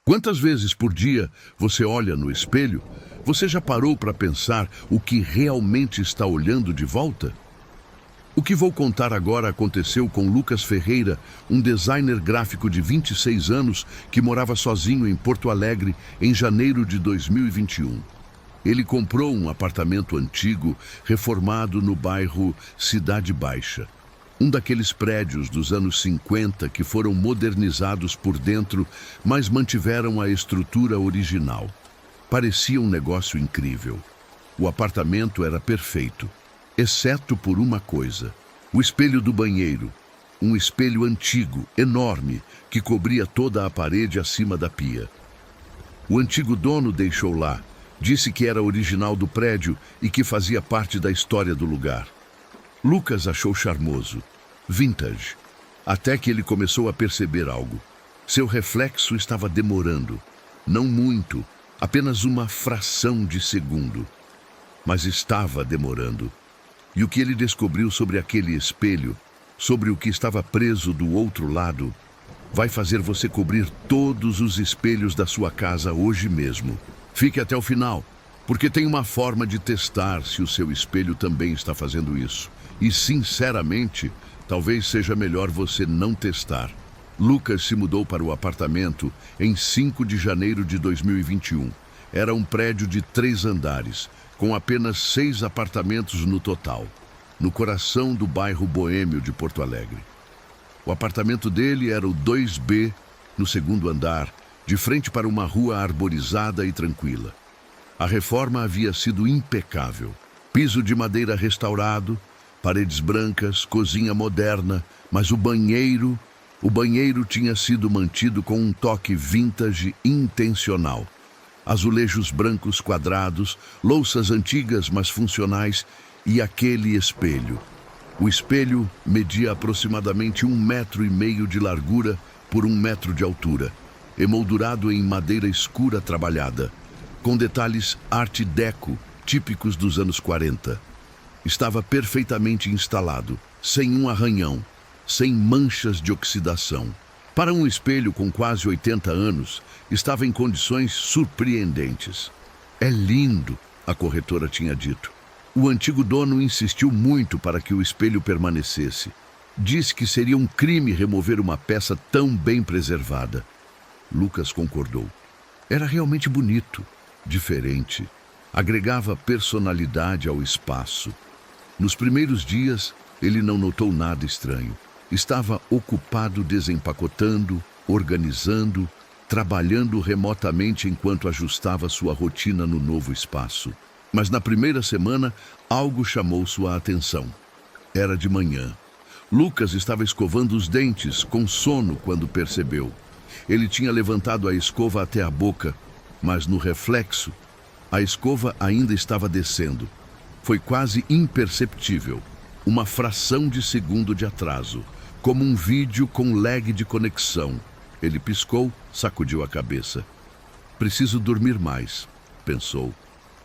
Quantas vezes por dia você olha no espelho? Você já parou para pensar o que realmente está olhando de volta? O que vou contar agora aconteceu com Lucas Ferreira, um designer gráfico de 26 anos que morava sozinho em Porto Alegre em janeiro de 2021. Ele comprou um apartamento antigo, reformado no bairro Cidade Baixa. Um daqueles prédios dos anos 50 que foram modernizados por dentro, mas mantiveram a estrutura original. Parecia um negócio incrível. O apartamento era perfeito, exceto por uma coisa: o espelho do banheiro. Um espelho antigo, enorme, que cobria toda a parede acima da pia. O antigo dono deixou lá, disse que era original do prédio e que fazia parte da história do lugar. Lucas achou charmoso, vintage, até que ele começou a perceber algo. Seu reflexo estava demorando, não muito, apenas uma fração de segundo. Mas estava demorando. E o que ele descobriu sobre aquele espelho, sobre o que estava preso do outro lado, vai fazer você cobrir todos os espelhos da sua casa hoje mesmo. Fique até o final, porque tem uma forma de testar se o seu espelho também está fazendo isso. E, sinceramente, talvez seja melhor você não testar. Lucas se mudou para o apartamento em 5 de janeiro de 2021. Era um prédio de 3 andares, com apenas 6 apartamentos no total, no coração do bairro boêmio de Porto Alegre. O apartamento dele era o 2B, no 2º andar, de frente para uma rua arborizada e tranquila. A reforma havia sido impecável. Piso de madeira restaurado, paredes brancas, cozinha moderna, mas o banheiro tinha sido mantido com um toque vintage intencional. Azulejos brancos quadrados, louças antigas mas funcionais e aquele espelho. O espelho media aproximadamente 1,5 metro de largura por 1 metro de altura, emoldurado em madeira escura trabalhada, com detalhes art deco típicos dos anos 40. Estava perfeitamente instalado, sem um arranhão, sem manchas de oxidação. Para um espelho com quase 80 anos, estava em condições surpreendentes. É lindo, a corretora tinha dito. O antigo dono insistiu muito para que o espelho permanecesse. Disse que seria um crime remover uma peça tão bem preservada. Lucas concordou. Era realmente bonito, diferente. Agregava personalidade ao espaço. Nos primeiros dias, ele não notou nada estranho. Estava ocupado desempacotando, organizando, trabalhando remotamente enquanto ajustava sua rotina no novo espaço. Mas na primeira semana, algo chamou sua atenção. Era de manhã. Lucas estava escovando os dentes, com sono, quando percebeu. Ele tinha levantado a escova até a boca, mas no reflexo, a escova ainda estava descendo. Foi quase imperceptível, uma fração de segundo de atraso, como um vídeo com lag de conexão. Ele piscou, sacudiu a cabeça. Preciso dormir mais, pensou,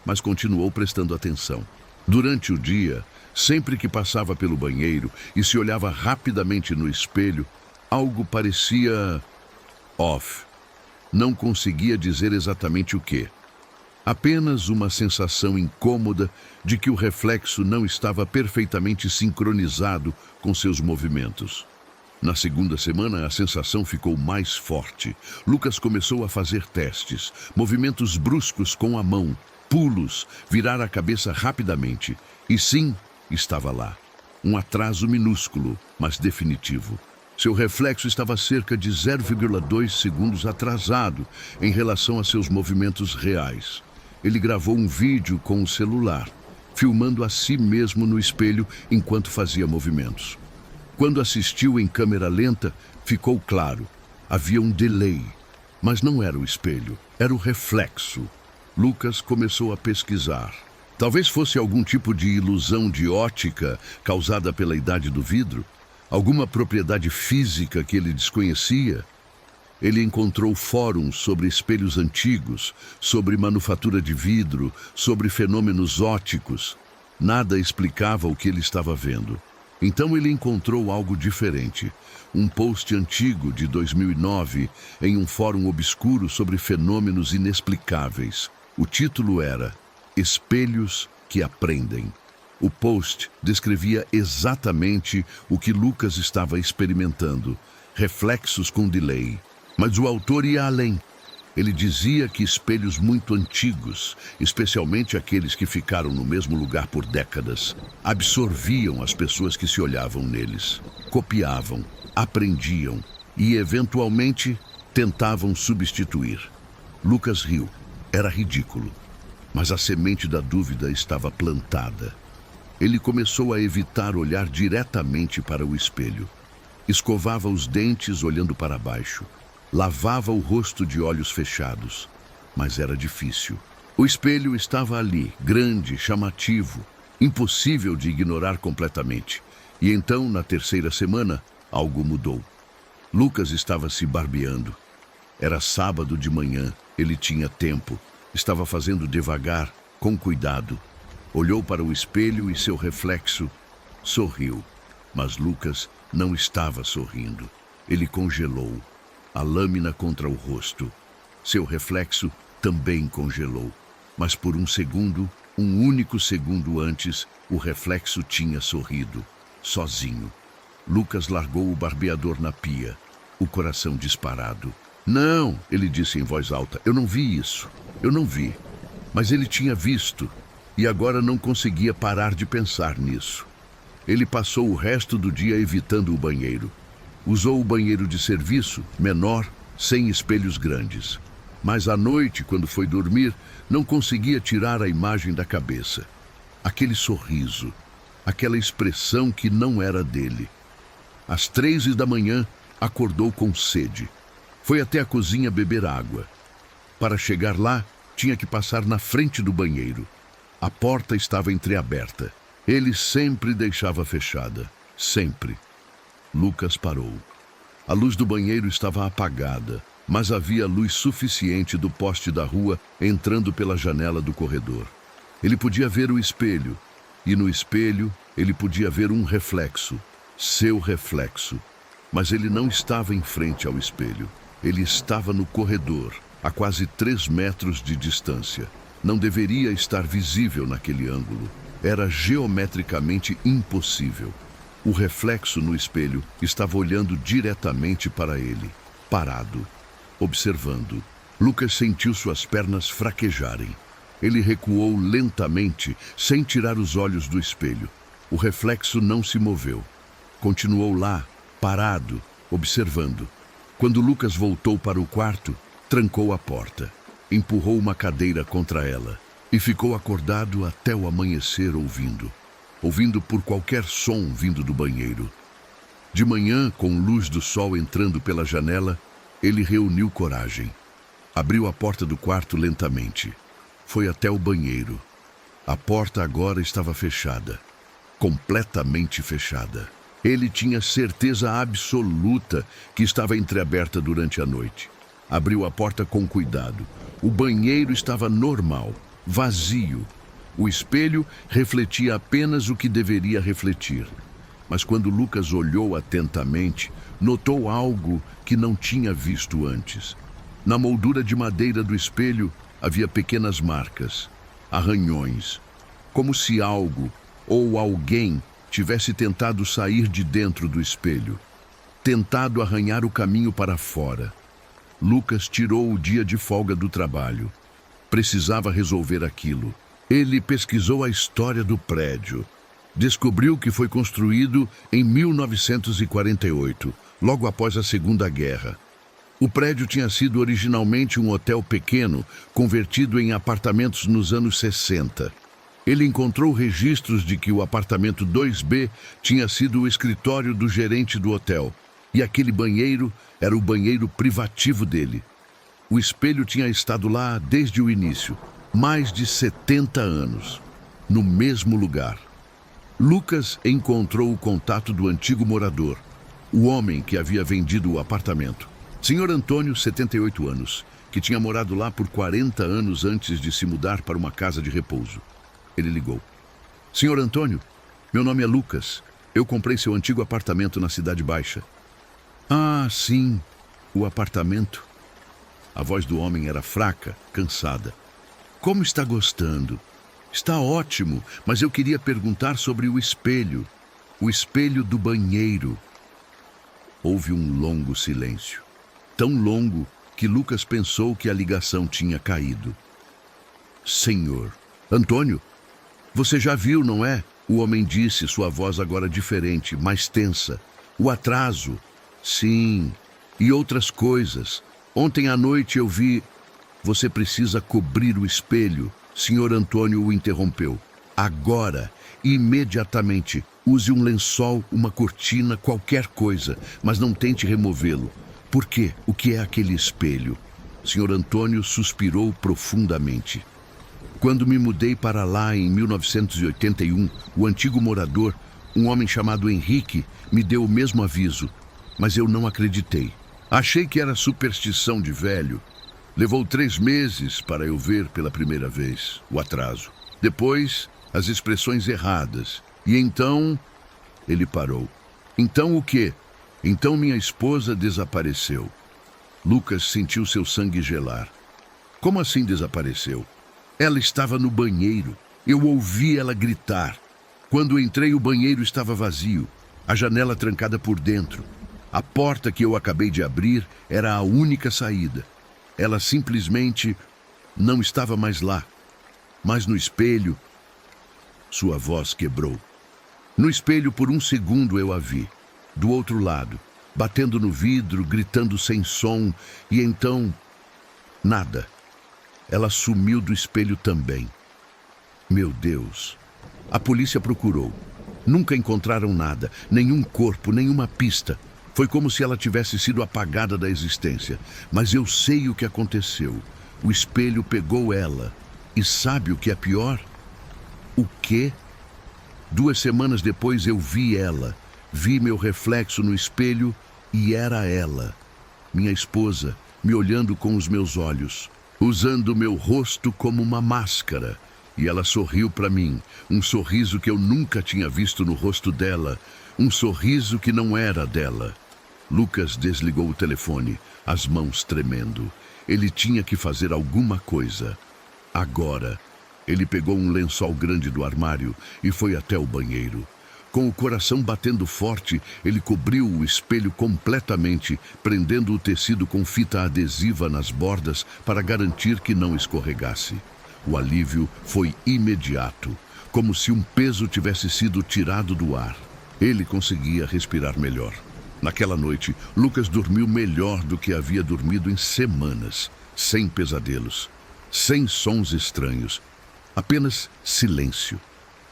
mas continuou prestando atenção. Durante o dia, sempre que passava pelo banheiro e se olhava rapidamente no espelho, algo parecia off. Não conseguia dizer exatamente o quê. Apenas uma sensação incômoda de que o reflexo não estava perfeitamente sincronizado com seus movimentos. Na segunda semana, a sensação ficou mais forte. Lucas começou a fazer testes, movimentos bruscos com a mão, pulos, virar a cabeça rapidamente. E sim, estava lá. Um atraso minúsculo, mas definitivo. Seu reflexo estava cerca de 0,2 segundos atrasado em relação a seus movimentos reais. Ele gravou um vídeo com o celular, filmando a si mesmo no espelho enquanto fazia movimentos. Quando assistiu em câmera lenta, ficou claro. Havia um delay, mas não era o espelho, era o reflexo. Lucas começou a pesquisar. Talvez fosse algum tipo de ilusão de ótica causada pela idade do vidro, alguma propriedade física que ele desconhecia. Ele encontrou fóruns sobre espelhos antigos, sobre manufatura de vidro, sobre fenômenos ópticos. Nada explicava o que ele estava vendo. Então ele encontrou algo diferente. Um post antigo de 2009 em um fórum obscuro sobre fenômenos inexplicáveis. O título era Espelhos que Aprendem. O post descrevia exatamente o que Lucas estava experimentando, reflexos com delay. Mas o autor ia além. Ele dizia que espelhos muito antigos, especialmente aqueles que ficaram no mesmo lugar por décadas, absorviam as pessoas que se olhavam neles, copiavam, aprendiam e, eventualmente, tentavam substituir. Lucas riu. Era ridículo, mas a semente da dúvida estava plantada. Ele começou a evitar olhar diretamente para o espelho. Escovava os dentes olhando para baixo. Lavava o rosto de olhos fechados, mas era difícil. O espelho estava ali, grande, chamativo, impossível de ignorar completamente. E então, na terceira semana, algo mudou. Lucas estava se barbeando. Era sábado de manhã, ele tinha tempo. Estava fazendo devagar, com cuidado. Olhou para o espelho e seu reflexo sorriu. Mas Lucas não estava sorrindo. Ele congelou. A lâmina contra o rosto. Seu reflexo também congelou. Mas por um segundo, um único segundo antes, o reflexo tinha sorrido, sozinho. Lucas largou o barbeador na pia, o coração disparado. Não, ele disse em voz alta, eu não vi isso. Eu não vi. Mas ele tinha visto, e agora não conseguia parar de pensar nisso. Ele passou o resto do dia evitando o banheiro. Usou o banheiro de serviço, menor, sem espelhos grandes. Mas à noite, quando foi dormir, não conseguia tirar a imagem da cabeça. Aquele sorriso, aquela expressão que não era dele. Às 3 da manhã, acordou com sede. Foi até a cozinha beber água. Para chegar lá, tinha que passar na frente do banheiro. A porta estava entreaberta. Ele sempre deixava fechada. Sempre. Lucas parou. A luz do banheiro estava apagada, mas havia luz suficiente do poste da rua entrando pela janela do corredor. Ele podia ver o espelho, e no espelho ele podia ver um reflexo, seu reflexo. Mas ele não estava em frente ao espelho. Ele estava no corredor, a quase 3 metros de distância. Não deveria estar visível naquele ângulo. Era geometricamente impossível. O reflexo no espelho estava olhando diretamente para ele, parado, observando. Lucas sentiu suas pernas fraquejarem. Ele recuou lentamente, sem tirar os olhos do espelho. O reflexo não se moveu. Continuou lá, parado, observando. Quando Lucas voltou para o quarto, trancou a porta, empurrou uma cadeira contra ela e ficou acordado até o amanhecer ouvindo por qualquer som vindo do banheiro. De manhã, com luz do sol entrando pela janela, ele reuniu coragem. Abriu a porta do quarto lentamente. Foi até o banheiro. A porta agora estava fechada. Completamente fechada. Ele tinha certeza absoluta que estava entreaberta durante a noite. Abriu a porta com cuidado. O banheiro estava normal, vazio. O espelho refletia apenas o que deveria refletir. Mas quando Lucas olhou atentamente, notou algo que não tinha visto antes. Na moldura de madeira do espelho havia pequenas marcas, arranhões, como se algo ou alguém tivesse tentado sair de dentro do espelho, tentado arranhar o caminho para fora. Lucas tirou o dia de folga do trabalho. Precisava resolver aquilo. Ele pesquisou a história do prédio. Descobriu que foi construído em 1948, logo após a Segunda Guerra. O prédio tinha sido originalmente um hotel pequeno, convertido em apartamentos nos anos 60. Ele encontrou registros de que o apartamento 2B tinha sido o escritório do gerente do hotel, e aquele banheiro era o banheiro privativo dele. O espelho tinha estado lá desde o início, mais de 70 anos, no mesmo lugar. Lucas encontrou o contato do antigo morador, o homem que havia vendido o apartamento. Senhor Antônio, 78 anos, que tinha morado lá por 40 anos antes de se mudar para uma casa de repouso. Ele ligou. Senhor Antônio, meu nome é Lucas. Eu comprei seu antigo apartamento na Cidade Baixa. Ah, sim, o apartamento. A voz do homem era fraca, cansada. Como está gostando? Está ótimo, mas eu queria perguntar sobre o espelho. O espelho do banheiro. Houve um longo silêncio. Tão longo que Lucas pensou que a ligação tinha caído. Senhor, Antônio, você já viu, não é? O homem disse, sua voz agora diferente, mais tensa. O atraso. Sim, e outras coisas. Ontem à noite eu vi... Você precisa cobrir o espelho. Senhor Antônio o interrompeu. Agora, imediatamente, use um lençol, uma cortina, qualquer coisa, mas não tente removê-lo. Por quê? O que é aquele espelho? Senhor Antônio suspirou profundamente. Quando me mudei para lá em 1981, o antigo morador, um homem chamado Henrique, me deu o mesmo aviso, mas eu não acreditei. Achei que era superstição de velho. Levou 3 meses para eu ver pela primeira vez o atraso. Depois, as expressões erradas. E então, ele parou. Então o quê? Então minha esposa desapareceu. Lucas sentiu seu sangue gelar. Como assim desapareceu? Ela estava no banheiro. Eu ouvi ela gritar. Quando entrei, o banheiro estava vazio, a janela trancada por dentro. A porta que eu acabei de abrir era a única saída. Ela simplesmente não estava mais lá. Mas no espelho, sua voz quebrou. No espelho, por um segundo, eu a vi. Do outro lado, batendo no vidro, gritando sem som, e então, nada. Ela sumiu do espelho também. Meu Deus! A polícia procurou. Nunca encontraram nada, nenhum corpo, nenhuma pista. Foi como se ela tivesse sido apagada da existência. Mas eu sei o que aconteceu. O espelho pegou ela. E sabe o que é pior? O quê? 2 semanas depois eu vi ela. Vi meu reflexo no espelho e era ela. Minha esposa, me olhando com os meus olhos, usando meu rosto como uma máscara. E ela sorriu para mim, um sorriso que eu nunca tinha visto no rosto dela, um sorriso que não era dela. Lucas desligou o telefone, as mãos tremendo. Ele tinha que fazer alguma coisa. Agora, ele pegou um lençol grande do armário e foi até o banheiro. Com o coração batendo forte, ele cobriu o espelho completamente, prendendo o tecido com fita adesiva nas bordas para garantir que não escorregasse. O alívio foi imediato, como se um peso tivesse sido tirado do ar. Ele conseguia respirar melhor. Naquela noite, Lucas dormiu melhor do que havia dormido em semanas, sem pesadelos, sem sons estranhos, apenas silêncio.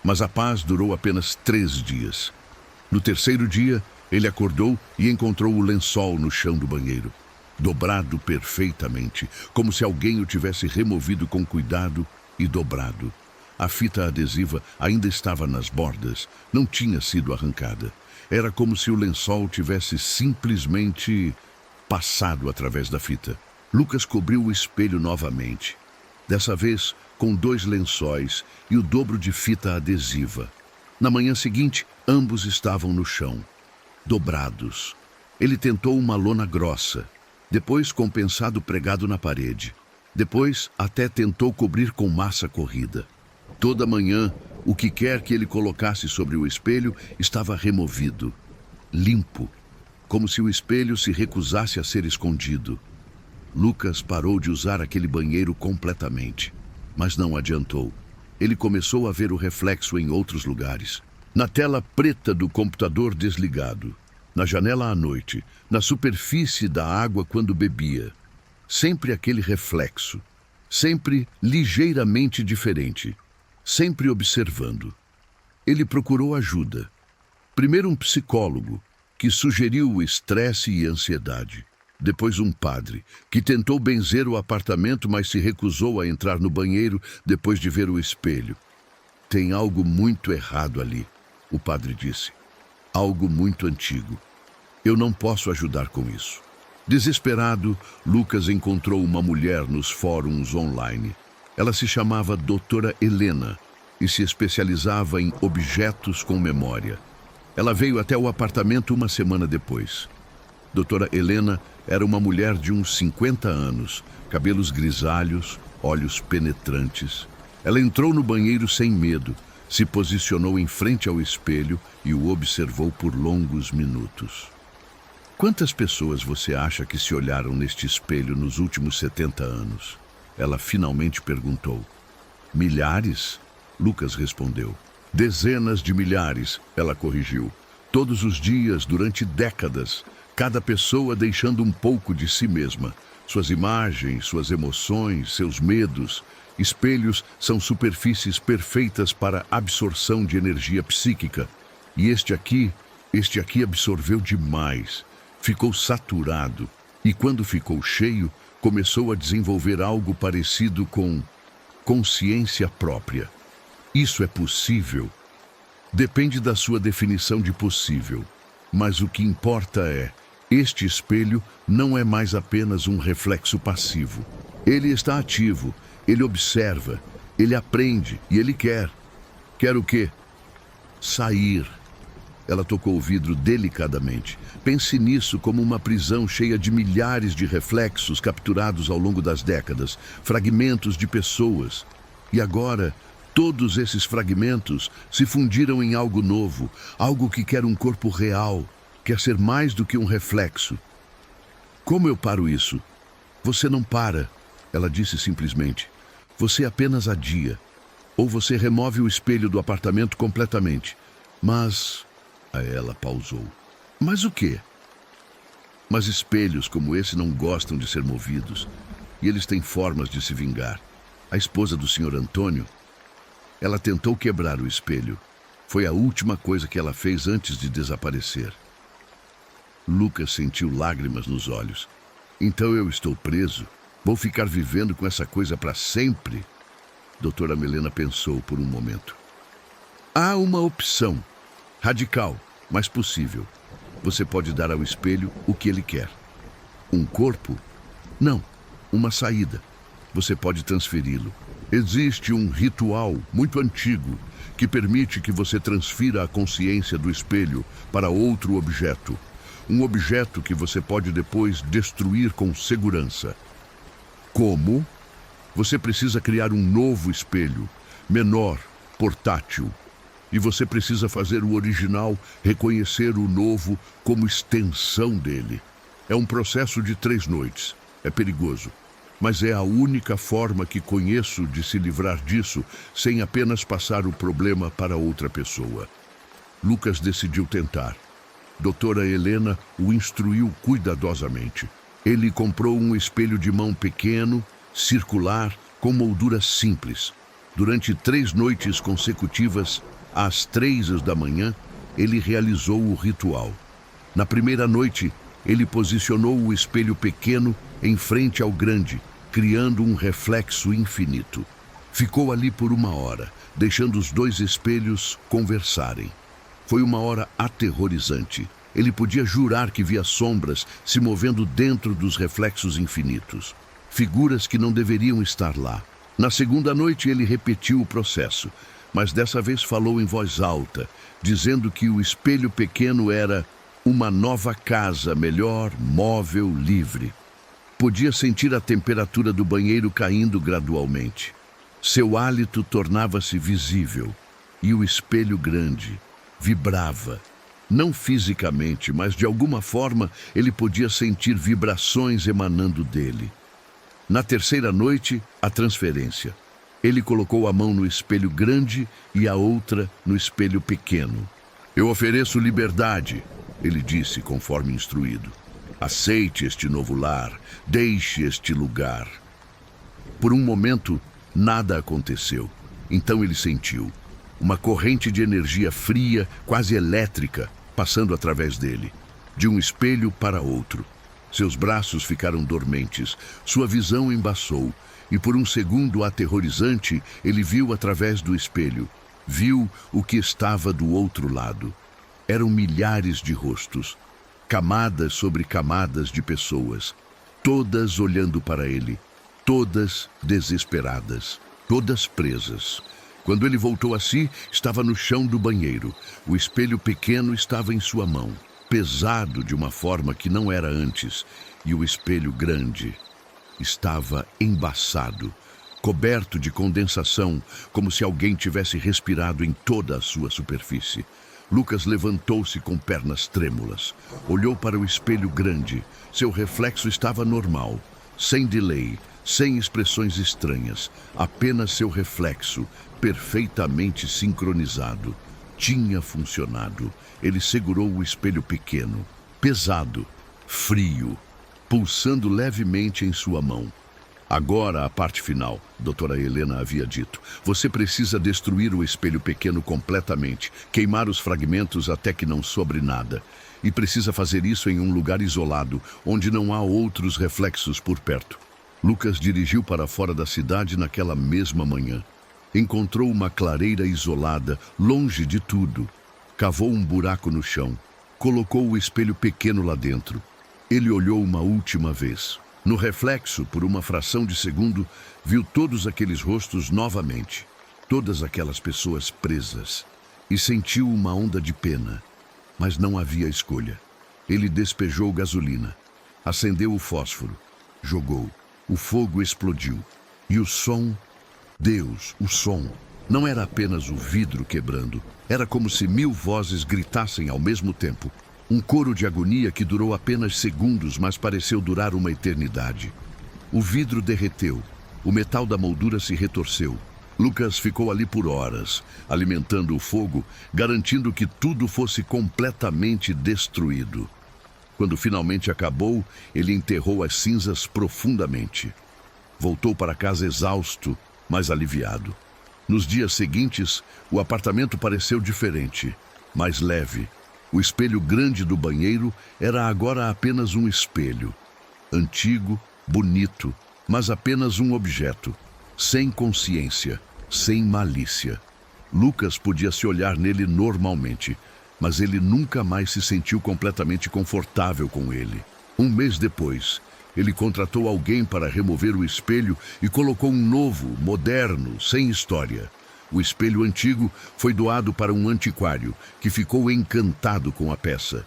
Mas a paz durou apenas 3 dias. No 3º dia, ele acordou e encontrou o lençol no chão do banheiro, dobrado perfeitamente, como se alguém o tivesse removido com cuidado e dobrado. A fita adesiva ainda estava nas bordas, não tinha sido arrancada. Era como se o lençol tivesse simplesmente passado através da fita. Lucas cobriu o espelho novamente, dessa vez com 2 lençóis e o dobro de fita adesiva. Na manhã seguinte, ambos estavam no chão, dobrados. Ele tentou uma lona grossa, depois compensado pregado na parede. Depois, até tentou cobrir com massa corrida. Toda manhã, o que quer que ele colocasse sobre o espelho estava removido, limpo, como se o espelho se recusasse a ser escondido. Lucas parou de usar aquele banheiro completamente, mas não adiantou. Ele começou a ver o reflexo em outros lugares. Na tela preta do computador desligado, na janela à noite, na superfície da água quando bebia. Sempre aquele reflexo, sempre ligeiramente diferente, sempre observando. Ele procurou ajuda. Primeiro um psicólogo, que sugeriu o estresse e ansiedade. Depois um padre, que tentou benzer o apartamento, mas se recusou a entrar no banheiro depois de ver o espelho. Tem algo muito errado ali, o padre disse. Algo muito antigo. Eu não posso ajudar com isso. Desesperado, Lucas encontrou uma mulher nos fóruns online. Ela se chamava Doutora Helena e se especializava em objetos com memória. Ela veio até o apartamento uma semana depois. Doutora Helena era uma mulher de uns 50 anos, cabelos grisalhos, olhos penetrantes. Ela entrou no banheiro sem medo, se posicionou em frente ao espelho e o observou por longos minutos. Quantas pessoas você acha que se olharam neste espelho nos últimos 70 anos? Ela finalmente perguntou. Milhares? Lucas respondeu. Dezenas de milhares, ela corrigiu. Todos os dias, durante décadas, cada pessoa deixando um pouco de si mesma. Suas imagens, suas emoções, seus medos. Espelhos são superfícies perfeitas para absorção de energia psíquica. E este aqui absorveu demais. Ficou saturado. E quando ficou cheio, começou a desenvolver algo parecido com consciência própria. Isso é possível? Depende da sua definição de possível. Mas o que importa é, este espelho não é mais apenas um reflexo passivo. Ele está ativo, ele observa, ele aprende e ele quer. Quer o quê? Sair. Ela tocou o vidro delicadamente. Pense nisso como uma prisão cheia de milhares de reflexos capturados ao longo das décadas, fragmentos de pessoas. E agora, todos esses fragmentos se fundiram em algo novo, algo que quer um corpo real, quer ser mais do que um reflexo. Como eu paro isso? Você não para, ela disse simplesmente. Você apenas adia. Ou você remove o espelho do apartamento completamente. Mas... Aí ela pausou. Mas o quê? Mas espelhos como esse não gostam de ser movidos. E eles têm formas de se vingar. A esposa do Sr. Antônio, ela tentou quebrar o espelho. Foi a última coisa que ela fez antes de desaparecer. Lucas sentiu lágrimas nos olhos. Então eu estou preso? Vou ficar vivendo com essa coisa para sempre? Doutora Melena pensou por um momento. Há uma opção. Radical, mas possível. Você pode dar ao espelho o que ele quer. Um corpo? Não, uma saída. Você pode transferi-lo. Existe um ritual muito antigo que permite que você transfira a consciência do espelho para outro objeto. Um objeto que você pode depois destruir com segurança. Como? Você precisa criar um novo espelho, menor, portátil. E você precisa fazer o original reconhecer o novo como extensão dele. É um processo de 3 noites. É perigoso. Mas é a única forma que conheço de se livrar disso sem apenas passar o problema para outra pessoa. Lucas decidiu tentar. Doutora Helena o instruiu cuidadosamente. Ele comprou um espelho de mão pequeno, circular, com moldura simples. Durante 3 noites consecutivas, às 3 da manhã, ele realizou o ritual. Na primeira noite, ele posicionou o espelho pequeno em frente ao grande, criando um reflexo infinito. Ficou ali por 1 hora, deixando os 2 espelhos conversarem. Foi 1 hora aterrorizante. Ele podia jurar que via sombras se movendo dentro dos reflexos infinitos. Figuras que não deveriam estar lá. Na segunda noite, ele repetiu o processo, mas dessa vez falou em voz alta, dizendo que o espelho pequeno era uma nova casa, melhor, móvel, livre. Podia sentir a temperatura do banheiro caindo gradualmente. Seu hálito tornava-se visível, e o espelho grande vibrava. Não fisicamente, mas de alguma forma ele podia sentir vibrações emanando dele. Na terceira noite, a transferência. Ele colocou a mão no espelho grande e a outra no espelho pequeno. Eu ofereço liberdade, ele disse conforme instruído. Aceite este novo lar, deixe este lugar. Por um momento, nada aconteceu. Então ele sentiu uma corrente de energia fria, quase elétrica, passando através dele, de um espelho para outro. Seus braços ficaram dormentes, sua visão embaçou, e por um segundo aterrorizante, ele viu através do espelho. Viu o que estava do outro lado. Eram milhares de rostos, camadas sobre camadas de pessoas, todas olhando para ele, todas desesperadas, todas presas. Quando ele voltou a si, estava no chão do banheiro. O espelho pequeno estava em sua mão, pesado de uma forma que não era antes, e o espelho grande estava embaçado, coberto de condensação, como se alguém tivesse respirado em toda a sua superfície. Lucas levantou-se com pernas trêmulas. Olhou para o espelho grande. Seu reflexo estava normal, sem delay, sem expressões estranhas. Apenas seu reflexo, perfeitamente sincronizado. Tinha funcionado. Ele segurou o espelho pequeno, pesado, frio, pulsando levemente em sua mão. Agora a parte final, doutora Helena havia dito. Você precisa destruir o espelho pequeno completamente, queimar os fragmentos até que não sobre nada. E precisa fazer isso em um lugar isolado, onde não há outros reflexos por perto. Lucas dirigiu para fora da cidade naquela mesma manhã. Encontrou uma clareira isolada, longe de tudo. Cavou um buraco no chão. Colocou o espelho pequeno lá dentro. Ele olhou uma última vez. No reflexo, por uma fração de segundo, viu todos aqueles rostos novamente, todas aquelas pessoas presas, e sentiu uma onda de pena. Mas não havia escolha. Ele despejou gasolina, acendeu o fósforo, jogou. O fogo explodiu. E o som, Deus, o som, não era apenas o vidro quebrando. Era como se 1000 vozes gritassem ao mesmo tempo. Um coro de agonia que durou apenas segundos, mas pareceu durar uma eternidade. O vidro derreteu. O metal da moldura se retorceu. Lucas ficou ali por horas, alimentando o fogo, garantindo que tudo fosse completamente destruído. Quando finalmente acabou, ele enterrou as cinzas profundamente. Voltou para casa exausto, mas aliviado. Nos dias seguintes, o apartamento pareceu diferente, mais leve. O espelho grande do banheiro era agora apenas um espelho. Antigo, bonito, mas apenas um objeto. Sem consciência, sem malícia. Lucas podia se olhar nele normalmente, mas ele nunca mais se sentiu completamente confortável com ele. Um mês depois, ele contratou alguém para remover o espelho e colocou um novo, moderno, sem história. O espelho antigo foi doado para um antiquário, que ficou encantado com a peça.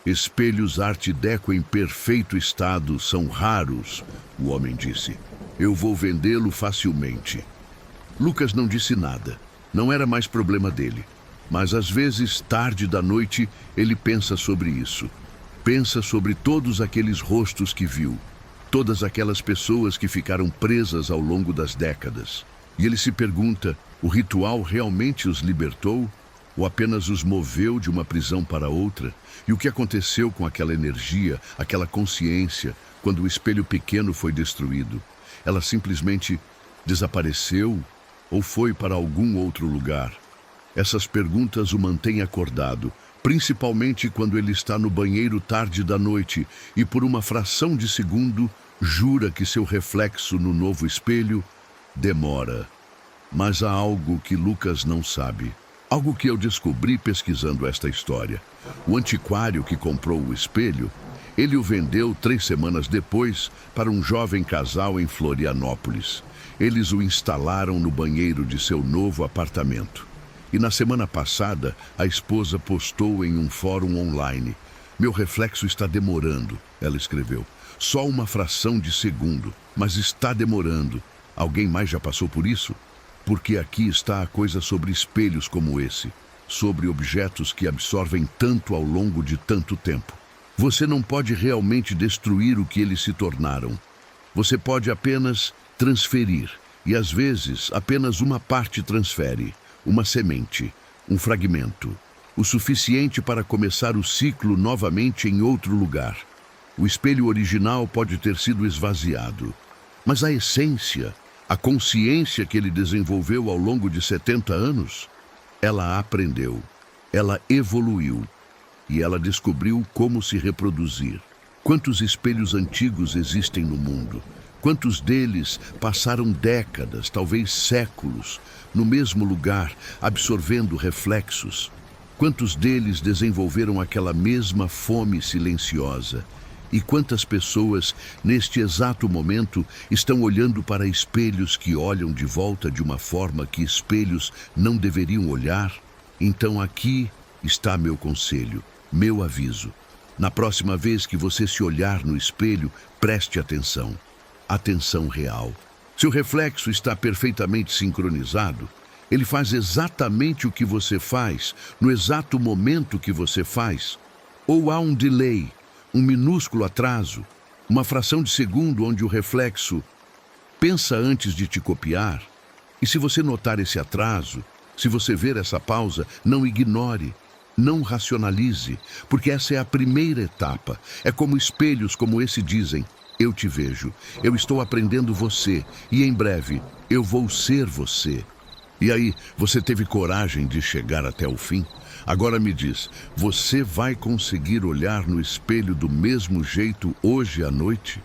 Espelhos Art Deco em perfeito estado são raros, o homem disse. Eu vou vendê-lo facilmente. Lucas não disse nada. Não era mais problema dele. Mas às vezes, tarde da noite, ele pensa sobre isso. Pensa sobre todos aqueles rostos que viu. Todas aquelas pessoas que ficaram presas ao longo das décadas. E ele se pergunta, o ritual realmente os libertou? Ou apenas os moveu de uma prisão para outra? E o que aconteceu com aquela energia, aquela consciência, quando o espelho pequeno foi destruído? Ela simplesmente desapareceu ou foi para algum outro lugar? Essas perguntas o mantêm acordado, principalmente quando ele está no banheiro tarde da noite e por uma fração de segundo jura que seu reflexo no novo espelho demora. Mas há algo que Lucas não sabe. Algo que eu descobri pesquisando esta história. O antiquário que comprou o espelho, ele o vendeu 3 semanas depois para um jovem casal em Florianópolis. Eles o instalaram no banheiro de seu novo apartamento. E na semana passada, a esposa postou em um fórum online. Meu reflexo está demorando, ela escreveu. Só uma fração de segundo, mas está demorando. Alguém mais já passou por isso? Porque aqui está a coisa sobre espelhos como esse, sobre objetos que absorvem tanto ao longo de tanto tempo. Você não pode realmente destruir o que eles se tornaram. Você pode apenas transferir, e às vezes apenas uma parte transfere, uma semente, um fragmento, o suficiente para começar o ciclo novamente em outro lugar. O espelho original pode ter sido esvaziado, mas a essência, a consciência que ele desenvolveu ao longo de 70 anos, ela aprendeu, ela evoluiu e ela descobriu como se reproduzir. Quantos espelhos antigos existem no mundo? Quantos deles passaram décadas, talvez séculos, no mesmo lugar, absorvendo reflexos? Quantos deles desenvolveram aquela mesma fome silenciosa? E quantas pessoas, neste exato momento, estão olhando para espelhos que olham de volta de uma forma que espelhos não deveriam olhar? Então aqui está meu conselho, meu aviso. Na próxima vez que você se olhar no espelho, preste atenção. Atenção real. Se o reflexo está perfeitamente sincronizado, ele faz exatamente o que você faz, no exato momento que você faz. Ou há um delay, um minúsculo atraso, uma fração de segundo onde o reflexo pensa antes de te copiar. E se você notar esse atraso, se você ver essa pausa, não ignore, não racionalize, porque essa é a primeira etapa. É como espelhos como esse dizem: eu te vejo, eu estou aprendendo você, e em breve eu vou ser você. E aí, você teve coragem de chegar até o fim? Agora me diz, você vai conseguir olhar no espelho do mesmo jeito hoje à noite?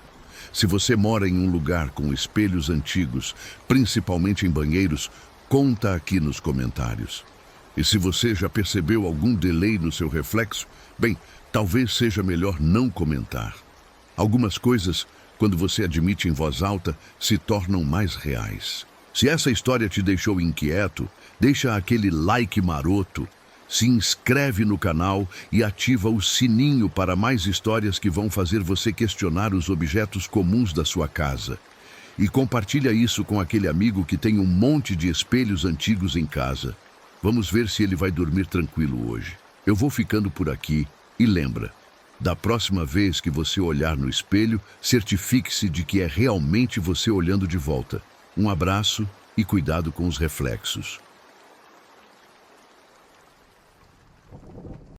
Se você mora em um lugar com espelhos antigos, principalmente em banheiros, conta aqui nos comentários. E se você já percebeu algum delay no seu reflexo, bem, talvez seja melhor não comentar. Algumas coisas, quando você admite em voz alta, se tornam mais reais. Se essa história te deixou inquieto, deixa aquele like maroto, se inscreve no canal e ativa o sininho para mais histórias que vão fazer você questionar os objetos comuns da sua casa. E compartilha isso com aquele amigo que tem um monte de espelhos antigos em casa. Vamos ver se ele vai dormir tranquilo hoje. Eu vou ficando por aqui e lembra, da próxima vez que você olhar no espelho, certifique-se de que é realmente você olhando de volta. Um abraço e cuidado com os reflexos.